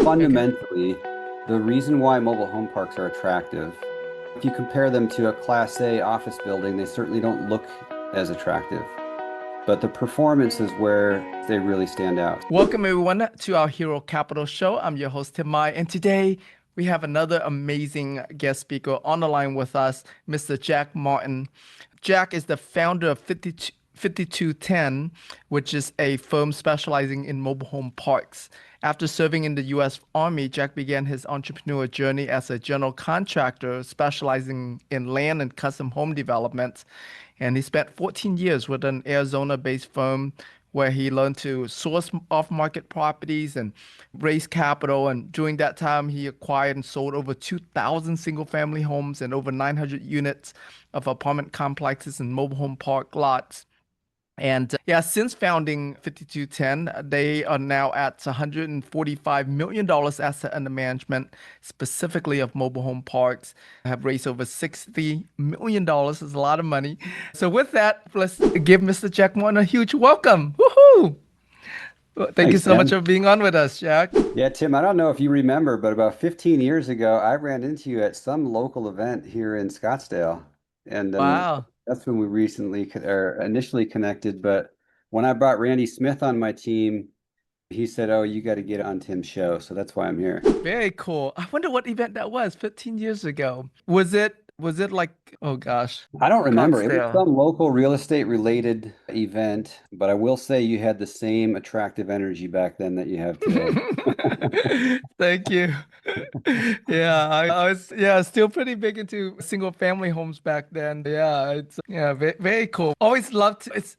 Okay. Fundamentally, the reason why mobile home parks are attractive, if you compare them to a Class A office building, they certainly don't look as attractive. But the performance is where they really stand out. Welcome everyone to our Hero Capital show. I'm your host Tim Mai, and today we have another amazing guest speaker on the line with us, Mr. Jack Martin. Jack is the founder of 5210, which is a firm specializing in mobile home parks. After serving in the U.S. Army, Jack began his entrepreneurial journey as a general contractor specializing in land and custom home development. And he spent 14 years with an Arizona-based firm where he learned to source off-market properties and raise capital. And during that time, he acquired and sold over 2,000 single-family homes and over 900 units of apartment complexes and mobile home park lots. And yeah, since founding 5210, they are now at $145 million asset under management, specifically of mobile home parks, have raised over $60 million. Is a lot of money. So with that, let's give Mr. Jack Morton a huge welcome. Woohoo! Well, thank you Thanks, so much Tim. for being on with us, Jack. Yeah, Tim, I don't know if you remember, but about 15 years ago, I ran into you at some local event here in Scottsdale. And Wow. that's when we or initially connected. But when I brought Randy Smith on my team, he said, "Oh, you got to get on Tim's show." So that's why I'm here. Very cool. I wonder what event that was 15 years ago. Was it like, oh gosh, I don't remember. It was Scottsdale? some local real estate related event, but I will say you had the same attractive energy back then that you have today. Thank you. Yeah, I was still pretty big into single family homes back then. Yeah, it's very cool. Always loved it's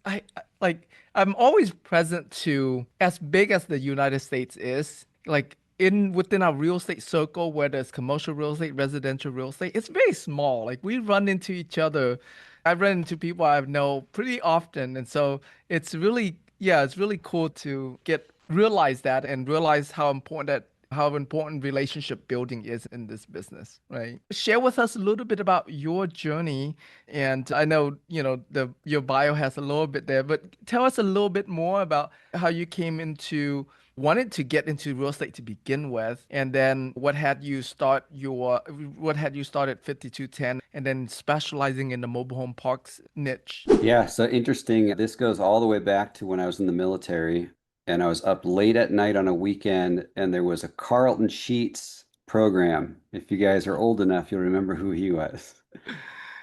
like I'm always present to as big as the United States is, like in within our real estate circle where there's commercial real estate, residential real estate, it's very small. Like we run into each other. I run into people I know pretty often, and so it's really cool to get realize that and realize how important relationship building is in this business, right? Share with us a little bit about your journey. And I know, the your bio has a little bit there, but tell us a little bit more about how you came into wanted to get into real estate to begin with, and then what had you started 5210 and then specializing in the mobile home parks niche. Yeah, so interesting. This goes all the way back to when I was in the military and I was up late at night on a weekend and there was a Carlton Sheets program. If you guys are old enough, you'll remember who he was.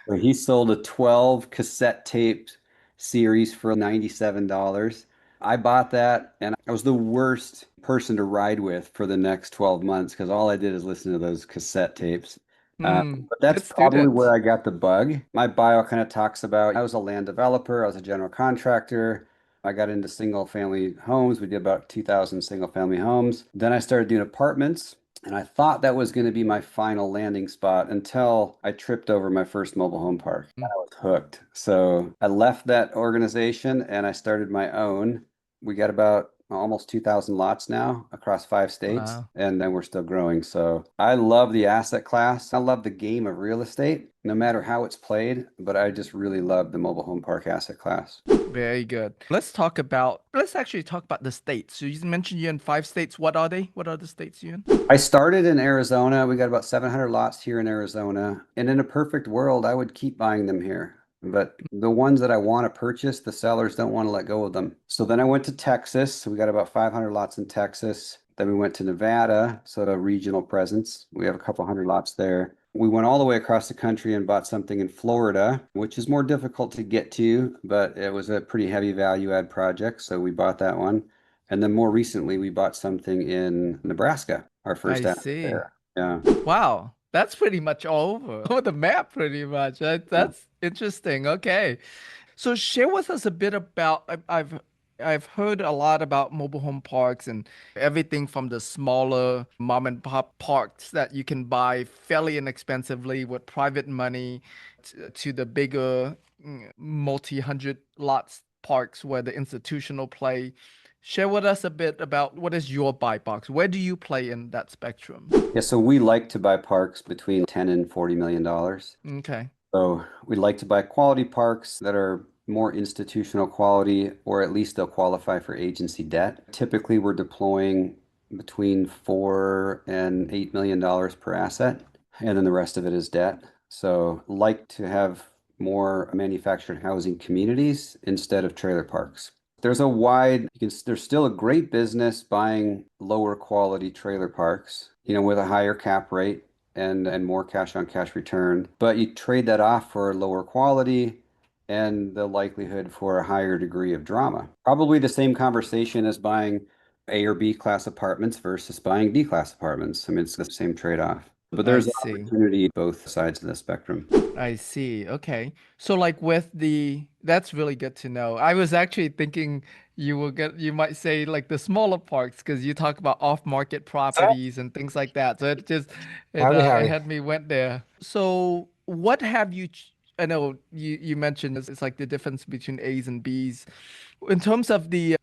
So he sold a 12 cassette tape series for $97. I bought that and I was the worst person to ride with for the next 12 months because all I did is listen to those cassette tapes. But that's Good probably where student. I got the bug. My bio kind of talks about I was a land developer, I was a general contractor. I got into single family homes. We did about 2,000 single family homes. Then I started doing apartments. And I thought that was going to be my final landing spot until I tripped over my first mobile home park. I was hooked. So I left that organization and I started my own. We got about almost 2,000 lots now across 5 states, Wow. and then we're still growing. So I love the asset class. I love the game of real estate, no matter how it's played, but I just really love the mobile home park asset class. Very good. Let's actually talk about the states. So you mentioned you're in 5 states. What are they? What are the states you're in? I started in Arizona. We got about 700 lots here in Arizona. And in a perfect world, I would keep buying them here. But the ones that I want to purchase, the sellers don't want to let go of them. So then I went to Texas. So we got about 500 lots in Texas. Then we went to Nevada, so a regional presence. We have a couple hundred lots there. We went all the way across the country and bought something in Florida, which is more difficult to get to, but it was a pretty heavy value add project. So we bought that one. And then more recently, we bought something in Nebraska, our first I asset see. there. Yeah. Wow. That's pretty much all over over the map, pretty much. Yeah. That's interesting. Okay. So share with us a bit about I've heard a lot about mobile home parks and everything from the smaller mom and pop parks that you can buy fairly inexpensively with private money to the bigger multi-hundred lots parks where the institutional play. Share with us a bit about what is your buy box? Where do you play in that spectrum? Yeah. So we like to buy parks between 10 and $40 million. Okay. So we like to buy quality parks that are more institutional quality, or at least they'll qualify for agency debt. Typically, we're deploying between $4 and $8 million per asset, and then the rest of it is debt. So like to have more manufactured housing communities instead of trailer parks. There's still a great business buying lower quality trailer parks, with a higher cap rate and more cash on cash return. But you trade that off for lower quality and the likelihood for a higher degree of drama. Probably the same conversation as buying A or B class apartments versus buying B class apartments. I mean, it's the same trade-off. But I there's see. opportunity both sides of the spectrum. I see. Okay. So like with that's really good to know. I was actually thinking you might say like the smaller parks because you talk about off-market properties and things like that. So it Howdy. had me went there. So what have I know you mentioned it's like the difference between A's and B's. In terms of the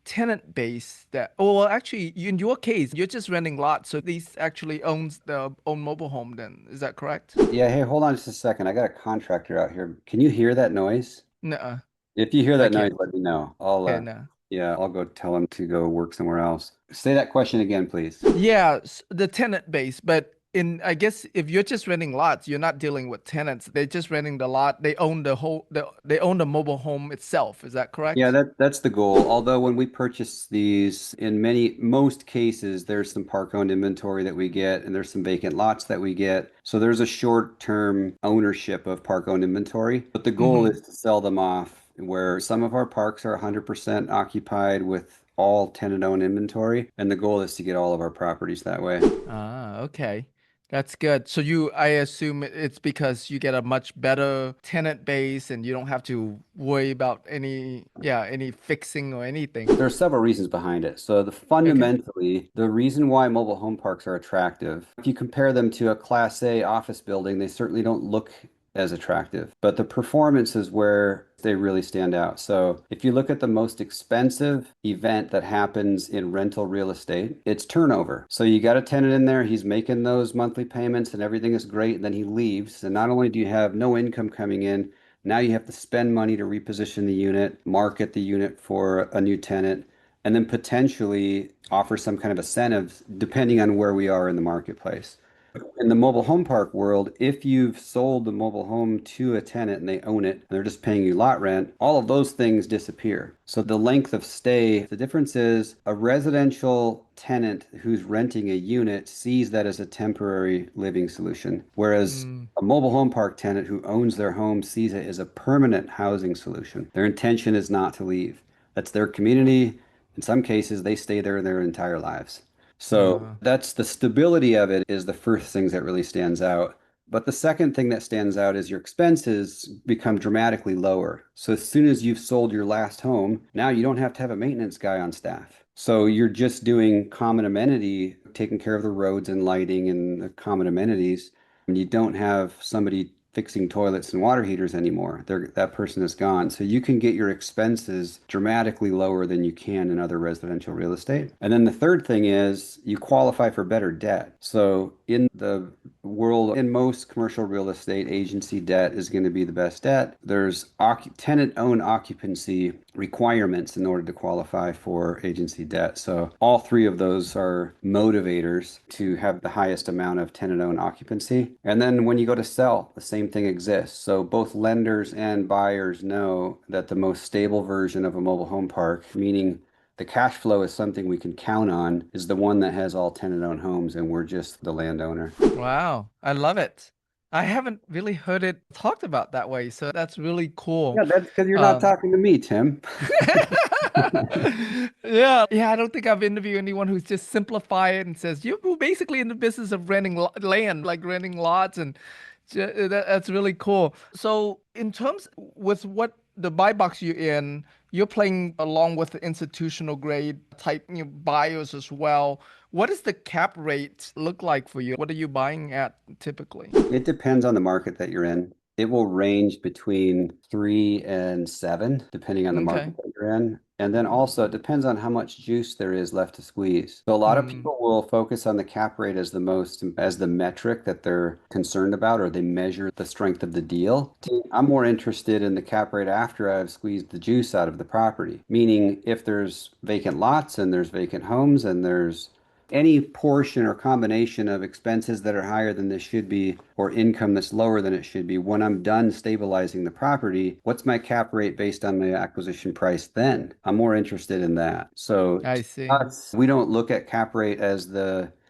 tenant base that, oh, well, actually, in your case, you're just renting lots, so these actually owns the own mobile home then. Is that correct? Yeah, hey, hold on just a second. I got a contractor out here. Can you hear that noise? Nuh-uh. If you hear I that noise, can't. let me know. Yeah, no. Yeah, I'll go tell him to go work somewhere else. Say that question again, please. Yeah, the tenant base, but I guess if you're just renting lots, you're not dealing with tenants. They're just renting the lot. They own they own the mobile home itself. Is that Yeah, correct? that's the goal. Although when we purchase these, in most cases, there's some park-owned inventory that we get, and there's some vacant lots that we get. So there's a short-term ownership of park-owned inventory, but the goal Mm-hmm. is to sell them off where some of our parks are 100% occupied with all tenant-owned inventory, and the goal is to get all of our properties that way. Ah, okay. That's good. So I assume it's because you get a much better tenant base and you don't have to worry about any fixing or anything. There are several reasons behind it. So Okay. fundamentally, the reason why mobile home parks are attractive, if you compare them to a Class A office building, they certainly don't look as attractive, but the performance is where they really stand out. So if you look at the most expensive event that happens in rental real estate, it's turnover. So you got a tenant in there, he's making those monthly payments and everything is great, and then he leaves. And not only do you have no income coming in, now you have to spend money to reposition the unit, market the unit for a new tenant, and then potentially offer some kind of incentives depending on where we are in the marketplace. In the mobile home park world, if you've sold the mobile home to a tenant and they own it and they're just paying you lot rent, all of those things disappear. So the length of stay, the difference is a residential tenant who's renting a unit sees that as a temporary living solution, whereas Mm, a mobile home park tenant who owns their home sees it as a permanent housing solution. Their intention is not to leave. That's their community. In some cases, they stay there their entire lives. So uh, that's the stability of it is the first things that really stands out. But the second thing that stands out is your expenses become dramatically lower. So as soon as you've sold your last home, now you don't have to have a maintenance guy on staff. So you're just doing common amenity, taking care of the roads and lighting and the common amenities. And you don't have somebody fixing toilets and water heaters anymore. That person is gone. So you can get your expenses dramatically lower than you can in other residential real estate. And then the third thing is you qualify for better debt. So in the world, in most commercial real estate, agency debt is going to be the best debt. There's tenant-owned occupancy requirements in order to qualify for agency debt. So all three of those are motivators to have the highest amount of tenant-owned occupancy. And then when you go to sell, the same thing exists. So both lenders and buyers know that the most stable version of a mobile home park, meaning the cash flow is something we can count on, is the one that has all tenant-owned homes and we're just the landowner. wow. I love it. I haven't really heard it talked about that way, so that's really cool. Yeah, that's because you're not Um, talking to me, Tim. Yeah, yeah, I don't think I've interviewed anyone who's just simplify it and says you're basically in the business of renting land, like renting lots, and that's really cool. So, in terms with what the buy box you're in, you're playing along with the institutional grade type, buyers as well. What does the cap rate look like for you? What are you buying at typically? It depends on the market that you're in. It will range between 3 and 7, depending on the Okay. market that you're in. And then also it depends on how much juice there is left to squeeze. So a lot of Mm, people will focus on the cap rate as the metric that they're concerned about, or they measure the strength of the deal. I'm more interested in the cap rate after I've squeezed the juice out of the property. Meaning if there's vacant lots and there's vacant homes and there's any portion or combination of expenses that are higher than they should be or income that's lower than it should be, when I'm done stabilizing the property, what's my cap rate based on the acquisition price then? I'm more interested in that. So I to see. us, we don't look at cap rate as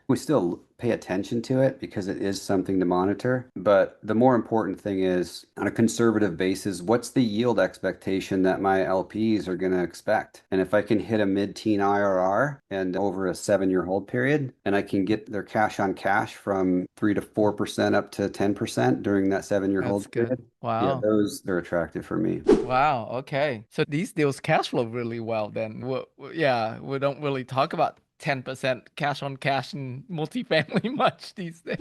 we still pay attention to it because it is something to monitor. But the more important thing is, on a conservative basis, what's the yield expectation that my LPs are going to expect? And if I can hit a mid-teen IRR and over a 7-year hold period, and I can get their cash on cash from 3 to 4% up to 10% during that 7-year That's hold good. period, yeah, Wow. those they're attractive for me. Wow. Okay. So these deals cash flow really well then. Yeah, we don't really talk about 10% cash on cash in multifamily much these days.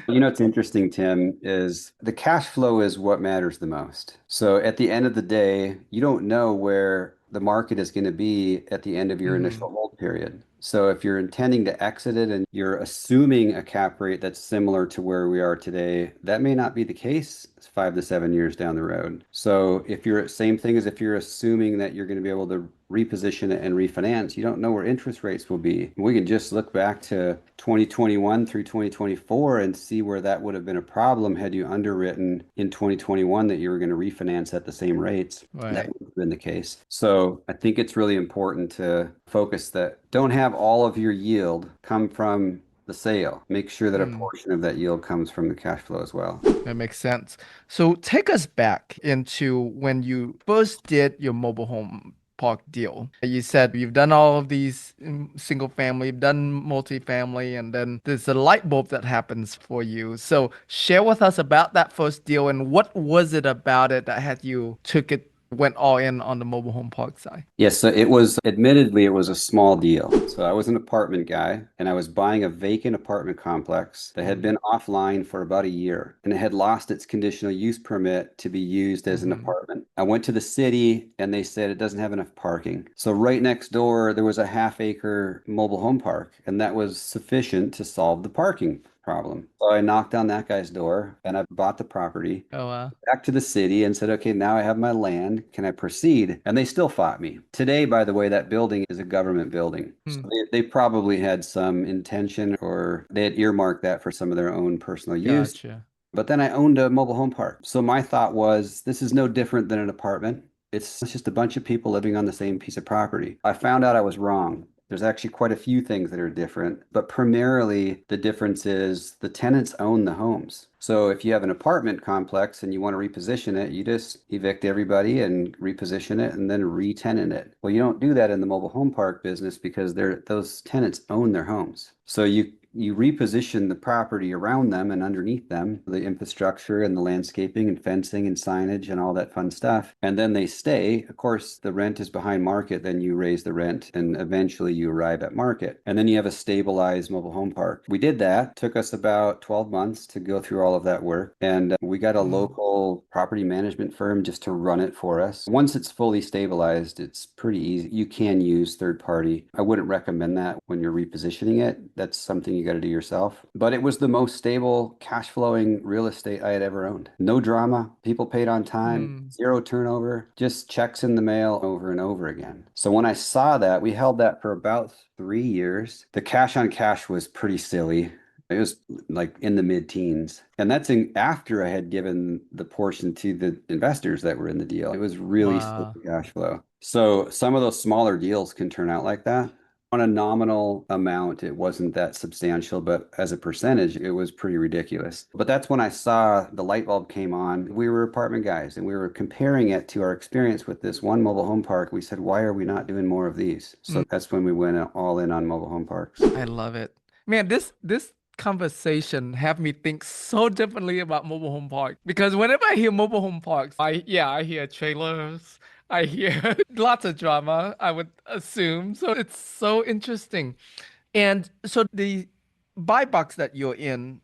You know what's interesting, Tim, is the cash flow is what matters the most. So at the end of the day, you don't know where the market is going to be at the end of your Hmm. initial hold period. So if you're intending to exit it and you're assuming a cap rate that's similar to where we are today, that may not be the case 5 to 7 years down the road. So if you're same thing as if you're assuming that you're going to be able to reposition it and refinance, you don't know where interest rates will be. We can just look back to 2021 through 2024 and see where that would have been a problem had you underwritten in 2021 that you were going to refinance at the same rates. That Right. would have been the case. So I think it's really important to focus that don't have all of your yield come from the sale. Make sure that a Hmm. portion of that yield comes from the cash flow as well. That makes sense. So take us back into when you first did your mobile home park deal. You said you've done all of these single family, you've done multifamily, and then there's a light bulb that happens for you. So share with us about that first deal and what was it about it that had you went all in on the mobile home park side? Yes, so admittedly, it was a small deal. So I was an apartment guy and I was buying a vacant apartment complex that had Mm-hmm. been offline for about a year and it had lost its conditional use permit to be used as an Mm-hmm. apartment. I went to the city and they said it doesn't have enough parking. So right next door, there was a half-acre mobile home park and that was sufficient to solve the parking problem. So I knocked on that guy's door and I bought the property Oh, wow. back to the city and said, okay, now I have my land. Can I proceed? And they still fought me. Today, by the way, that building is a government building. So Hmm. they probably had some intention or they had earmarked that for some of their own personal use. Gotcha. But then I owned a mobile home park. So my thought was, this is no different than an apartment. It's just a bunch of people living on the same piece of property. I found out I was wrong. There's actually quite a few things that are different, but primarily the difference is the tenants own the homes. So if you have an apartment complex and you want to reposition it, you just evict everybody and reposition it and then re-tenant it. Well, you don't do that in the mobile home park business because those tenants own their homes. So you reposition the property around them and underneath them, the infrastructure and the landscaping and fencing and signage and all that fun stuff. And then they stay. Of course, the rent is behind market, then you raise the rent and eventually you arrive at market. And then you have a stabilized mobile home park. We did that. Took us about 12 months to go through all of that work. And we got a Hmm. local property management firm just to run it for us. Once it's fully stabilized, it's pretty easy. You can use third party. I wouldn't recommend that when you're repositioning it. That's something you got to do yourself. But it was the most stable cash flowing real estate I had ever owned. No drama. People paid on time, Hmm. zero turnover, just checks in the mail over and over again. So when I saw that, we held that for about 3 years. The cash on cash was pretty silly. It was like in the mid-teens. And after I had given the portion to the investors that were in the deal. It was really steady Wow. cash flow. So some of those smaller deals can turn out like that. On a nominal amount, it wasn't that substantial, but as a percentage, it was pretty ridiculous. But that's when I saw the light bulb came on. We were apartment guys and we were comparing it to our experience with this one mobile home park. We said, why are we not doing more of these? So that's when we went all in on mobile home parks. I love it. Man, this conversation have me think so differently about mobile home park because whenever I hear mobile home parks, I hear trailers, I hear lots of drama, I would assume. So it's so interesting. And so the buy box that you're in,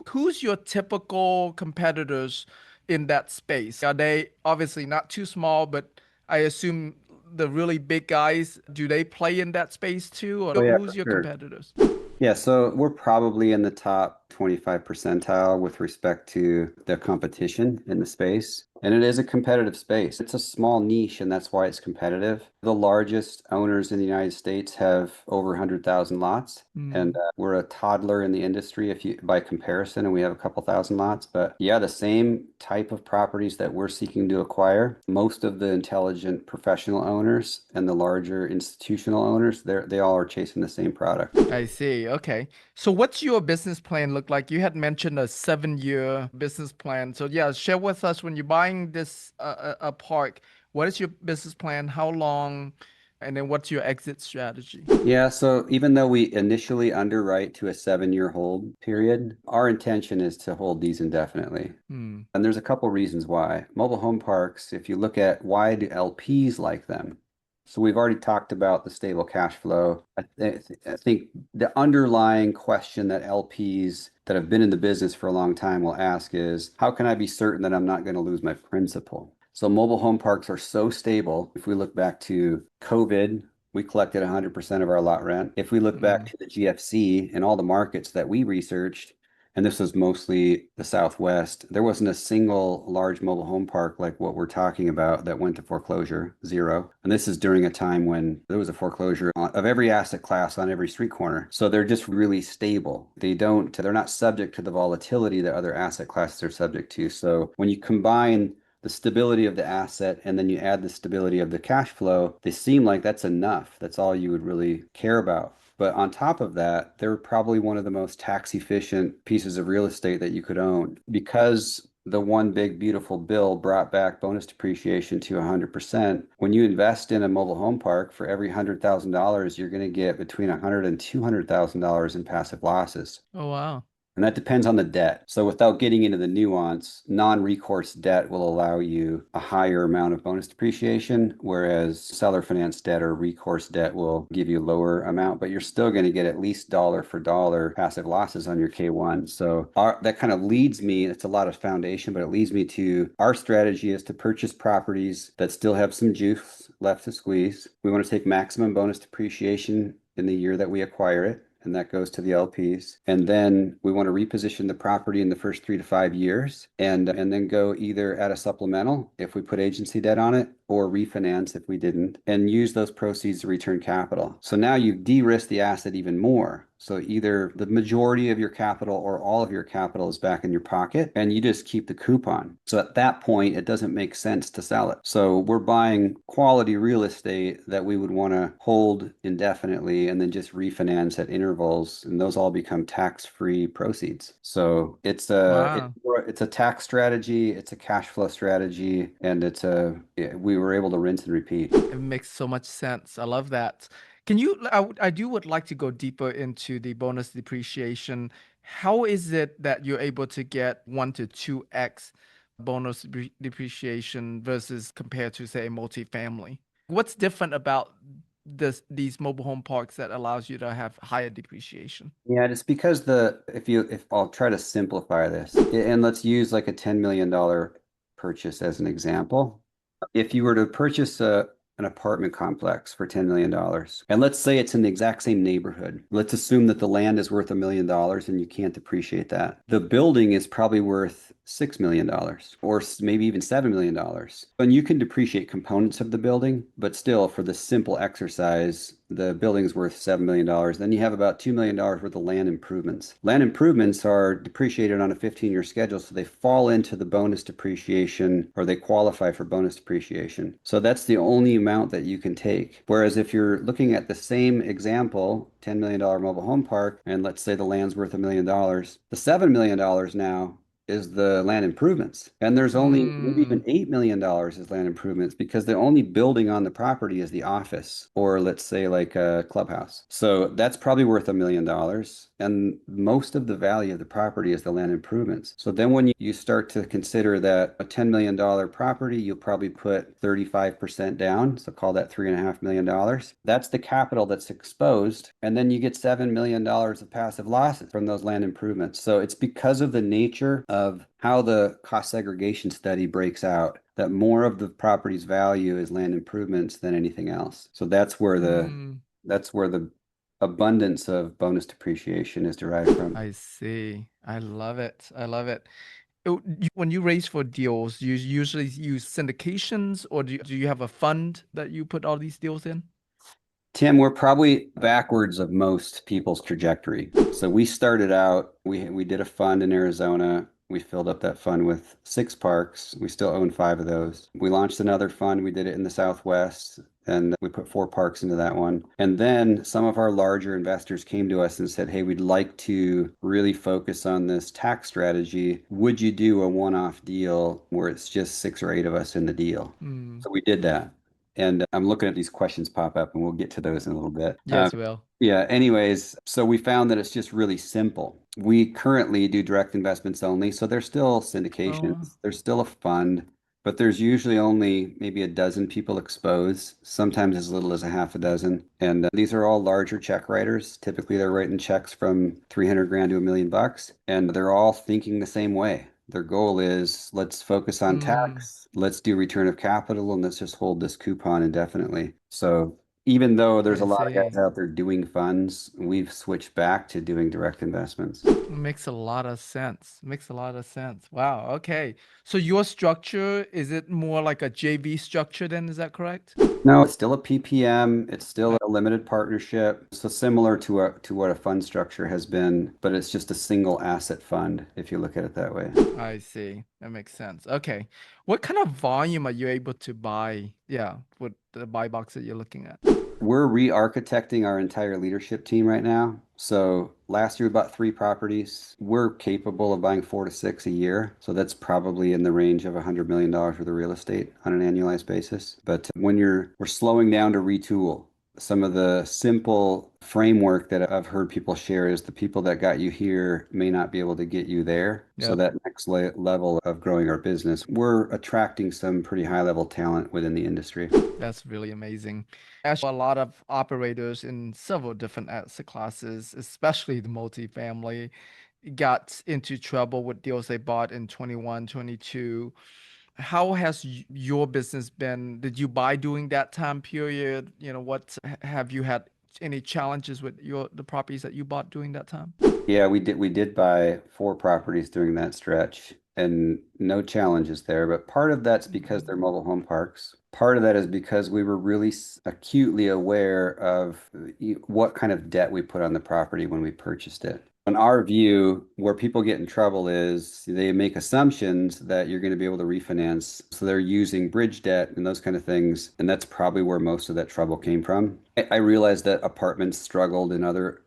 who's your typical competitors in that space? Are they obviously not too small, but I assume the really big guys, do they play in that space too? Or Oh yeah, who's for your sure. competitors? Yeah, so we're probably in the top 25 percentile with respect to the competition in the space. And it is a competitive space. It's a small niche, and that's why it's competitive. The largest owners in the United States have over 100,000 lots. And Mm, we're a toddler in the industry if you by comparison, and we have a couple thousand lots. But yeah, the same type of properties that we're seeking to acquire, most of the intelligent professional owners and the larger institutional owners, they all are chasing the same product. I see. Okay. So what's your business plan look like? You had mentioned a 7-year business plan. So yeah, share with us when you're buying this a park, what is your business plan? How long? And then what's your exit strategy? Yeah, so even though we initially underwrite to a 7-year hold period, our intention is to hold these indefinitely. Hmm. And there's a couple reasons why. Mobile home parks, if you look at why do LPs like them? So we've already talked about the stable cash flow. I think the underlying question that LPs that have been in the business for a long time will ask is, how can I be certain that I'm not going to lose my principal? So mobile home parks are so stable. If we look back to COVID, we collected 100% of our lot rent. If we look back Mm. to the GFC and all the markets that we researched, and this was mostly the Southwest, there wasn't a single large mobile home park like what we're talking about that went to foreclosure, zero. And this is during a time when there was a foreclosure of every asset class on every street corner. So they're just really stable. They're not subject to the volatility that other asset classes are subject to. So when you combine the stability of the asset and then you add the stability of the cash flow, they seem like that's enough. That's all you would really care about. But on top of that, they're probably one of the most tax efficient pieces of real estate that you could own because the one big beautiful bill brought back bonus depreciation to 100%. When you invest in a mobile home park, for every $100,000, you're going to get between $100,000 and $200,000 in passive losses. Oh, wow. And that depends on the debt. So without getting into the nuance, non-recourse debt will allow you a higher amount of bonus depreciation, whereas seller finance debt or recourse debt will give you a lower amount, but you're still going to get at least dollar for dollar passive losses on your K1. So that kind of leads me, it's a lot of foundation, but it leads me to our strategy is to purchase properties that still have some juice left to squeeze. We want to take maximum bonus depreciation in the year that we acquire it, and that goes to the LPs. And then we want to reposition the property in the first 3 to 5 years and then go either at a supplemental if we put agency debt on it or refinance if we didn't and use those proceeds to return capital. So now you've de-risked the asset even more. So either the majority of your capital or all of your capital is back in your pocket and you just keep the coupon. So at that point, it doesn't make sense to sell it. So we're buying quality real estate that we would want to hold indefinitely and then just refinance at intervals. And those all become tax-free proceeds. So Wow. it's a tax strategy, it's a cash flow strategy, and we were able to rinse and repeat. It makes so much sense. I love that. Can you, I do would like to go deeper into the bonus depreciation. How is it that you're able to get 1 to 2x bonus depreciation versus compared to, say, a multifamily? What's different about these mobile home parks that allows you to have higher depreciation? Yeah, it's because if I'll try to simplify this, and let's use like a $10 million purchase as an example. If you were to purchase an apartment complex for $10 million, and let's say it's in the exact same neighborhood, let's assume that the land is worth $1 million and you can't depreciate that. The building is probably worth $6 million or maybe even $7 million. And you can depreciate components of the building, but still, for the simple exercise, the building's worth $7 million. Then you have about $2 million worth of land improvements. Land improvements are depreciated on a 15-year schedule, so they fall into the bonus depreciation or they qualify for bonus depreciation. So that's the only amount that you can take. Whereas if you're looking at the same example, $10 million mobile home park, and let's say the land's worth $1 million, the $7 million now is the land improvements. And there's only maybe even Mm, $8 million is land improvements because the only building on the property is the office or let's say like a clubhouse. So that's probably worth $1 million. And most of the value of the property is the land improvements. So then when you start to consider that a $10 million property, you'll probably put 35% down. So call that $3.5 million. That's the capital that's exposed. And then you get $7 million of passive losses from those land improvements. So it's because of the nature of how the cost segregation study breaks out that more of the property's value is land improvements than anything else. So mm. that's where the abundance of bonus depreciation is derived from. I see. I love it. I love it. When you raise for deals, you usually use syndications, or do you have a fund that you put all these deals in? Tim, we're probably backwards of most people's trajectory. So we started out, we did a fund in Arizona. We filled up that fund with 6 parks. We still own 5 of those. We launched another fund. We did it in the Southwest, and we put 4 parks into that one. And then some of our larger investors came to us and said, "Hey, we'd like to really focus on this tax strategy. Would you do a one-off deal where it's just 6 or 8 of us in the deal?" Hmm. So we did that. And I'm looking at these questions pop up, and we'll get to those in a little bit. Yes, Will. Yeah, anyways, so we found that it's just really simple. We currently do direct investments only, so there's still Oh, syndications, there's still a fund, but there's usually only maybe a dozen people exposed, sometimes as little as a half a dozen. And these are all larger check writers. Typically, they're writing checks from 300 grand to $1 million, and they're all thinking the same way. Their goal is let's focus on mm, tax, let's do return of capital, and let's just hold this coupon indefinitely. So even though there's a I lot of see. guys out there doing funds, we've switched back to doing direct investments. Makes a lot of sense. Makes a lot of sense. Wow. Okay. So your structure, is it more like a JV structure then? Is that correct? No, it's still a PPM. It's I, still a limited partnership. So similar to what a fund structure has been, but it's just a single asset fund if you look at it that way. I see. That makes sense. Okay. What kind of volume are you able to buy? Yeah, with the buy box that you're looking at. We're re-architecting our entire leadership team right now. So last year we bought 3 properties. We're capable of buying 4 to 6 a year. So that's probably in the range of $100 million worth of real estate on an annualized basis. But we're slowing down to retool. Some of the simple framework that I've heard people share is the people that got you here may not be able to get you there. So Yep. that next level of growing our business, we're attracting some pretty high level talent within the industry. That's really amazing. Actually, a lot of operators in several different asset classes, especially the multifamily, got into trouble with deals they bought in 21, 22. How has your business been? Did you buy during that time period? Have you had any challenges with the properties that you bought during that time? Yeah, we did buy 4 properties during that stretch and no challenges there, but part of that's because they're mobile home parks. Part of that is because we were really acutely aware of what kind of debt we put on the property when we purchased it. In our view, where people get in trouble is they make assumptions that you're going to be able to refinance. So they're using bridge debt and those kind of things. And that's probably where most of that trouble came from. I realized that apartments struggled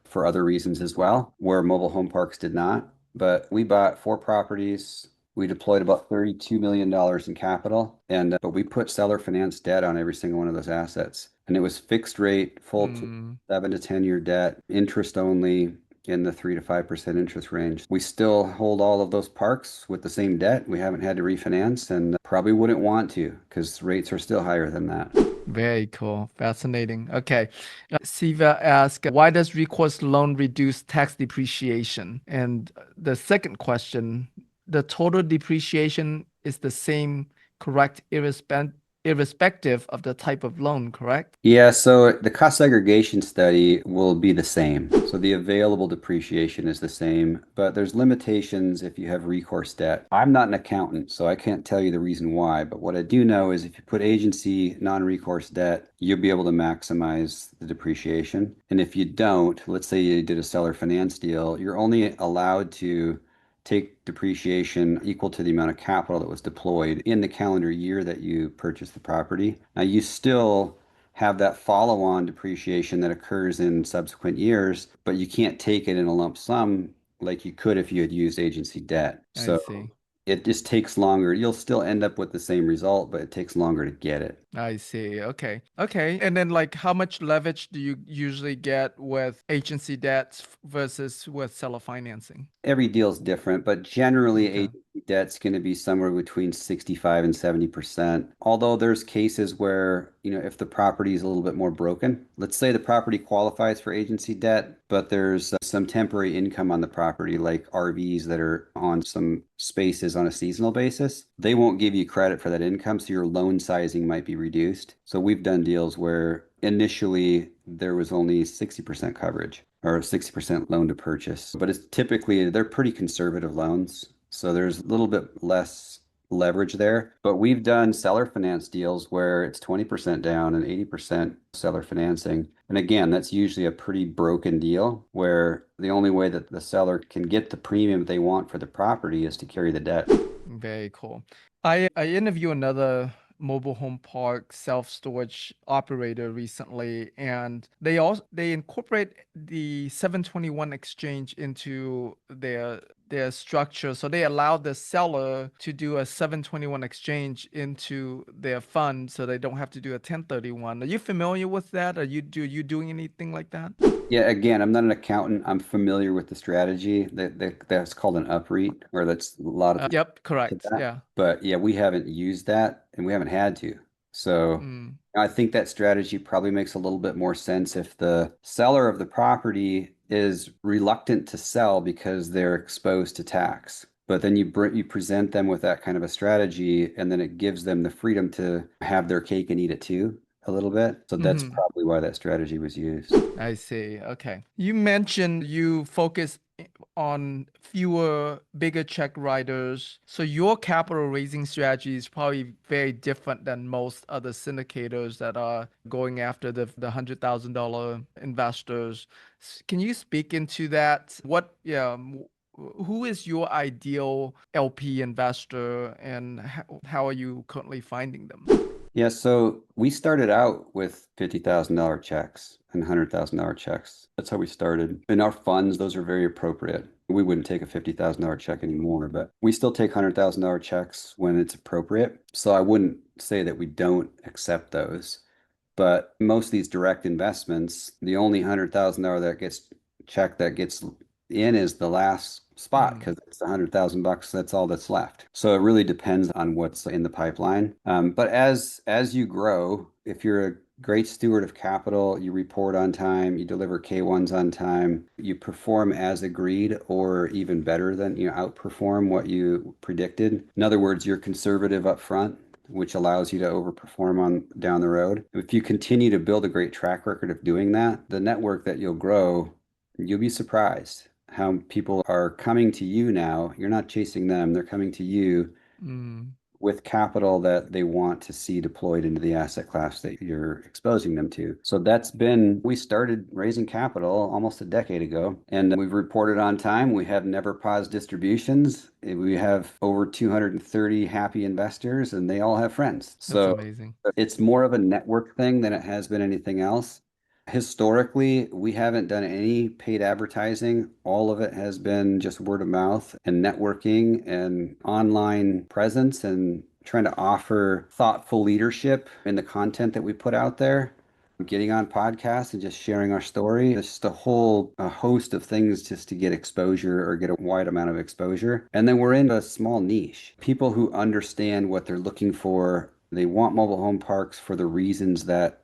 for other reasons as well, where mobile home parks did not. But we bought 4 properties. We deployed about $32 million in capital, and but we put seller finance debt on every single one of those assets. And it was fixed rate, full Mm, 7 to 10 year debt, interest only in the 3 to 5% interest range. We still hold all of those parks with the same debt. We haven't had to refinance and probably wouldn't want to because rates are still higher than that. very cool. Fascinating. Okay. Siva asked, why does recourse loan reduce tax depreciation? And the second question, the total depreciation is the same, correct, irrespective of the type of loan, correct? Yeah, so the cost segregation study will be the same. So the available depreciation is the same, but there's limitations if you have recourse debt. I'm not an accountant, so I can't tell you the reason why, but what I do know is if you put agency non-recourse debt, you'll be able to maximize the depreciation. And if you don't, let's say you did a seller finance deal, you're only allowed to take depreciation equal to the amount of capital that was deployed in the calendar year that you purchased the property. Now, you still have that follow-on depreciation that occurs in subsequent years, but you can't take it in a lump sum like you could if you had used agency debt. I So see. it just takes longer. You'll still end up with the same result, but it takes longer to get it. I see. Okay. Okay. And then like how much leverage do you usually get with agency debts versus with seller financing? Every deal is different, but generally Okay. agency debt's going to be somewhere between 65 and 70%. Although there's cases where, if the property is a little bit more broken, let's say the property qualifies for agency debt, but there's some temporary income on the property, like RVs that are on some spaces on a seasonal basis, they won't give you credit for that income, so your loan sizing might be reduced. So we've done deals where initially there was only 60% coverage or 60% loan to purchase, but it's typically they're pretty conservative loans. So there's a little bit less leverage there. But we've done seller finance deals where it's 20% down and 80% seller financing. And again, that's usually a pretty broken deal where the only way that the seller can get the premium they want for the property is to carry the debt. Very cool. I interviewed another mobile home park self-storage operator recently, and they incorporate the 721 exchange into their structure. So they allow the seller to do a 721 exchange into their fund so they don't have to do a 1031. Are you familiar with that? You doing anything like that? Yeah, again, I'm not an accountant. I'm familiar with the strategy that's called an UPREIT, or that's a lot of Yep, to correct. that. Yeah. But yeah, we haven't used that and we haven't had to. So Mm, I think that strategy probably makes a little bit more sense if the seller of the property is reluctant to sell because they're exposed to tax. But then you present them with that kind of a strategy, and then it gives them the freedom to have their cake and eat it too a little bit. So that's hmm. probably why that strategy was used. I see. Okay. You mentioned you focus on fewer, bigger check writers. So your capital raising strategy is probably very different than most other syndicators that are going after the $100,000 investors. Can you speak into that? Who is your ideal LP investor, and how are you currently finding them? Yeah, so we started out with $50,000 checks and $100,000 checks. That's how we started. In our funds, those are very appropriate. We wouldn't take a $50,000 check anymore, but we still take $100,000 checks when it's appropriate. So I wouldn't say that we don't accept those. But most of these direct investments, the only $100,000 that gets checked that gets in is the last spot Mm, because it's $100,000. That's all that's left. So it really depends on what's in the pipeline. But as you grow, if you're a great steward of capital, you report on time, you deliver K1s on time, you perform as agreed or even better than you outperform what you predicted. In other words, you're conservative up front, which allows you to overperform on down the road. If you continue to build a great track record of doing that, the network that you'll grow, you'll be surprised how people are coming to you now. You're not chasing them, they're coming to you mm. with capital that they want to see deployed into the asset class that you're exposing them to. So we started raising capital almost a decade ago, and we've reported on time. We have never paused distributions. We have over 230 happy investors, and they all have friends. That's So amazing. it's more of a network thing than it has been anything else. Historically, we haven't done any paid advertising. All of it has been just word of mouth and networking and online presence and trying to offer thoughtful leadership in the content that we put out there. Getting on podcasts and just sharing our story. It's just a host of things just to get exposure or get a wide amount of exposure. And then we're in a small niche. People who understand what they're looking for. They want mobile home parks for the reasons that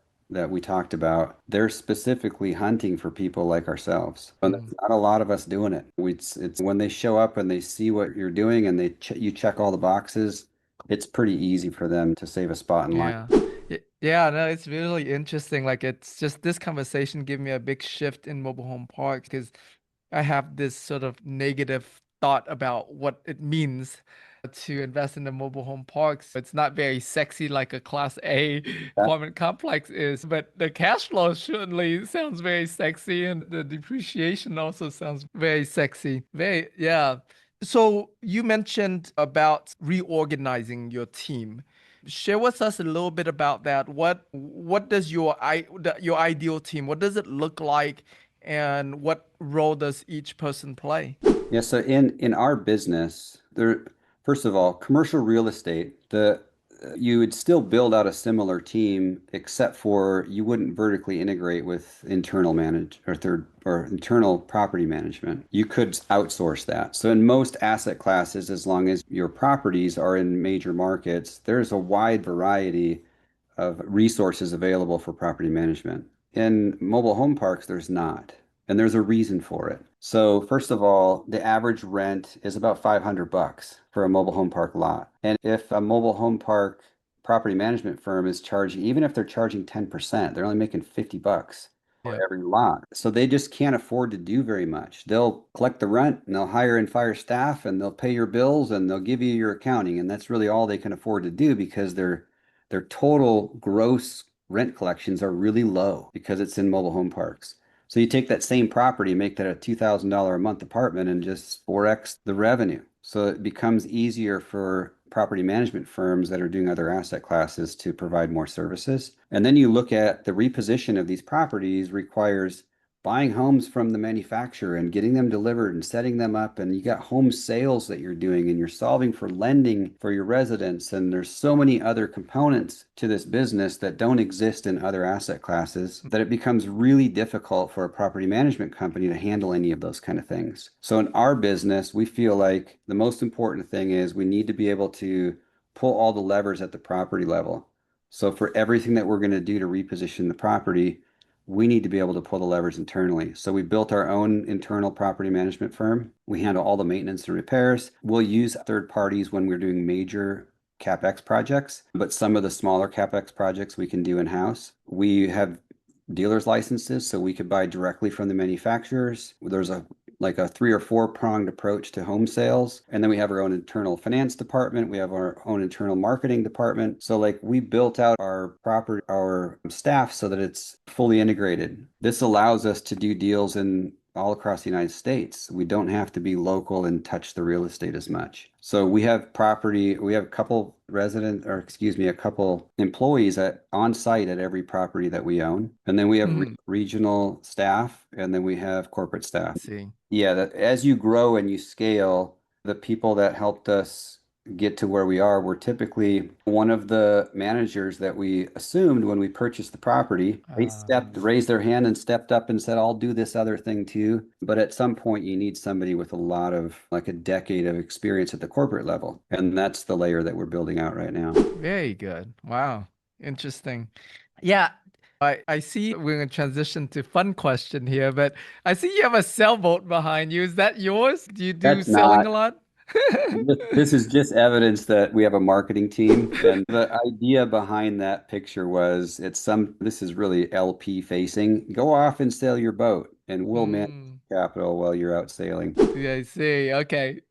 we talked about. They're specifically hunting for people like ourselves. And there's not a lot of us doing it. It's when they show up and they see what you're doing and you check all the boxes, it's pretty easy for them to save a spot in line. Yeah. Yeah, no, it's really interesting. Like it's just this conversation gave me a big shift in mobile home parks because I have this sort of negative thought about what it means to invest in the mobile home parks. It's not very sexy like a Class A apartment complex is, but the cash flow certainly sounds very sexy, and the depreciation also sounds very sexy. Very, yeah. So you mentioned about reorganizing your team. Share with us a little bit about that. What does your ideal team, what does it look like, and what role does each person play? Yeah, so in our business, first of all, commercial real estate, the you would still build out a similar team, except for you wouldn't vertically integrate with internal manage or third or internal property management. You could outsource that. So in most asset classes, as long as your properties are in major markets, there's a wide variety of resources available for property management. In mobile home parks, there's not, and there's a reason for it. So first of all, the average rent is about $500 for a mobile home park lot. And if a mobile home park property management firm is charging, even if they're charging 10%, they're only making $50 for Yeah. every lot. So they just can't afford to do very much. They'll collect the rent and they'll hire and fire staff and they'll pay your bills and they'll give you your accounting. And that's really all they can afford to do because their total gross rent collections are really low because it's in mobile home parks. So you take that same property, make that a $2,000 a month apartment and just 4x the revenue. So it becomes easier for property management firms that are doing other asset classes to provide more services. And then you look at the reposition of these properties requires buying homes from the manufacturer and getting them delivered and setting them up. And you got home sales that you're doing and you're solving for lending for your residents. And there's so many other components to this business that don't exist in other asset classes that it becomes really difficult for a property management company to handle any of those kind of things. So in our business, we feel like the most important thing is we need to be able to pull all the levers at the property level. So for everything that we're going to do to reposition the property, we need to be able to pull the levers internally. So we built our own internal property management firm. We handle all the maintenance and repairs. We'll use third parties when we're doing major CapEx projects, but some of the smaller CapEx projects we can do in-house. We have dealer's licenses, so we could buy directly from the manufacturers. There's a 3 or 4 pronged approach to home sales. And then we have our own internal finance department. We have our own internal marketing department. So like we built out our staff so that it's fully integrated. This allows us to do deals in all across the United States. We don't have to be local and touch the real estate as much. So we have a couple a couple employees on site at every property that we own. And then we have regional staff and then we have corporate staff. See. Yeah, that as you grow and you scale, the people that helped us get to where we are were typically one of the managers that we assumed when we purchased the property. They raised their hand and stepped up and said, I'll do this other thing too. But at some point, you need somebody with a lot of like a decade of experience at the corporate level. And that's the layer that we're building out right now. Very good. Wow. Interesting. Yeah. I see we're going to transition to fun question here, but I see you have a sailboat behind you. Is that yours? Do you do That's sailing not. a lot? This is just evidence that we have a marketing team. And the idea behind that picture was this is really LP facing. Go off and sail your boat and we'll manage Mm, capital while you're out sailing. yeah, I see. Okay.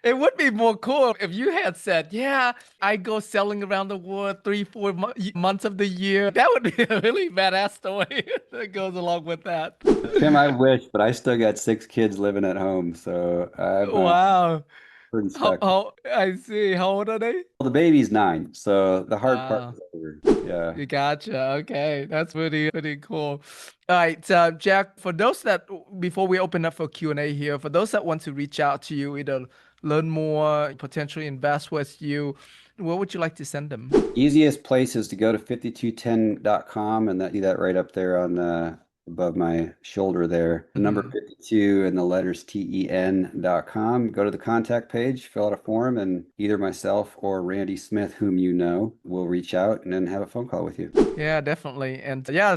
It would be more cool if you had said, yeah, I go sailing around the world 3, 4 months of the year. That would be a really badass story that goes along with that. Tim, I wish, but I still got 6 kids living at home. So I'm Wow. pretty stuck. I see. How old are they? Well, the baby's 9. So the hard part Wow. is over. Yeah. You gotcha. Okay, that's pretty cool. All right, Jack. For those that before we open up for Q&A here, for those that want to reach out to you, either learn more, potentially invest with you, what would you like to send them? Easiest place is to go to 5210.com and see that right up there on above my shoulder there. The number Hmm. 52 and the letters ten.com. Go to the contact page, fill out a form, and either myself or Randy Smith, whom you know, will reach out and then have a phone call with you. Yeah, definitely. And yeah,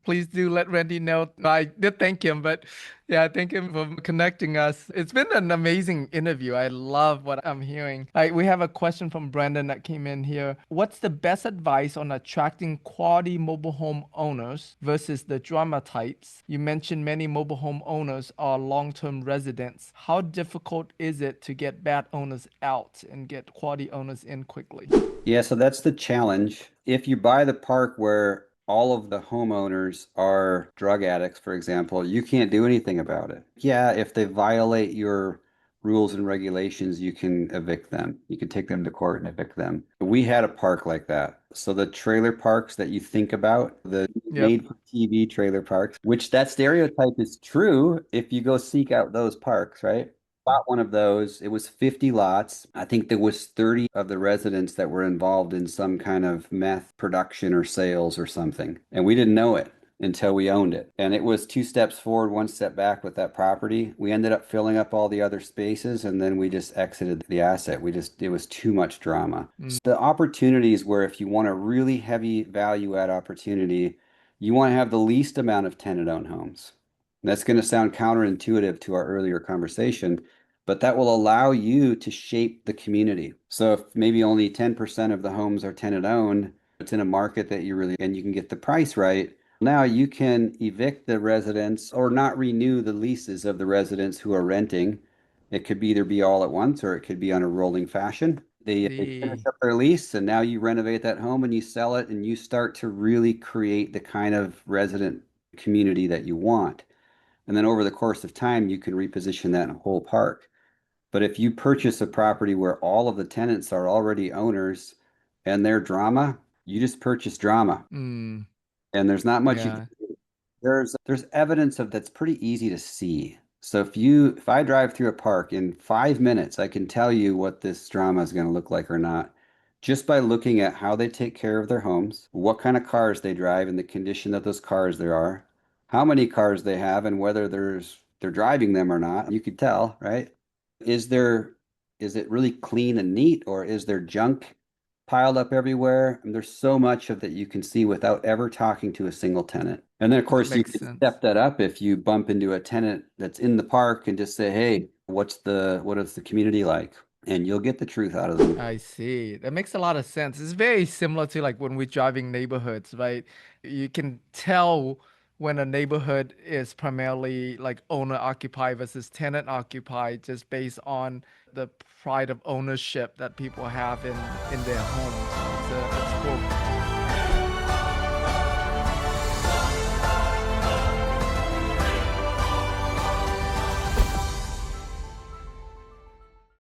please do let Randy know. I did thank him, but yeah, thank him for connecting us. It's been an amazing interview. I love what I'm hearing. We have a question from Brandon that came in here. What's the best advice on attracting quality mobile home owners versus the drama types? You mentioned many mobile home owners are long-term residents. How difficult is it to get bad owners out and get quality owners in quickly? Yeah, so that's the challenge. If you buy the park where all of the homeowners are drug addicts, for example, you can't do anything about it. Yeah, if they violate your rules and regulations, you can evict them. You can take them to court and evict them. We had a park like that. So the trailer parks that you think about, the Yep. made for TV trailer parks, which that stereotype is true if you go seek out those parks, right? Bought one of those. It was 50 lots. I think there was 30 of the residents that were involved in some kind of meth production or sales or something. And we didn't know it until we owned it. And it was 2 steps forward, 1 step back with that property. We ended up filling up all the other spaces and then we just exited the asset. It was too much drama. Mm. So the opportunities where if you want a really heavy value add opportunity, you want to have the least amount of tenant-owned homes. That's going to sound counterintuitive to our earlier conversation, but that will allow you to shape the community. So if maybe only 10% of the homes are tenant owned, it's in a market that you really, and you can get the price right. Now you can evict the residents or not renew the leases of the residents who are renting. It could be either be all at once or it could be on a rolling fashion. They finish See. up their lease and now you renovate that home and you sell it and you start to really create the kind of resident community that you want. And then over the course of time, you can reposition that whole park. But if you purchase a property where all of the tenants are already owners and they're drama, you just purchase drama. Mm, And there's not much you can yeah. do. There's evidence of that's pretty easy to see. So if I drive through a park in 5 minutes, I can tell you what this drama is going to look like or not, just by looking at how they take care of their homes, what kind of cars they drive, and the condition of those cars there are, how many cars they have, and whether they're driving them or not. You could tell, right? Is there is it really clean and neat, or is there junk piled up everywhere? And there's so much of that you can see without ever talking to a single tenant. And then, of That course, you makes can sense. step that up if you bump into a tenant that's in the park and just say, "Hey, what is the community like?" And you'll get the truth out of them. I see. That makes a lot of sense. It's very similar to like when we're driving neighborhoods, right? You can tell when a neighborhood is primarily like owner occupied versus tenant occupied just based on the pride of ownership that people have in their homes. That's cool.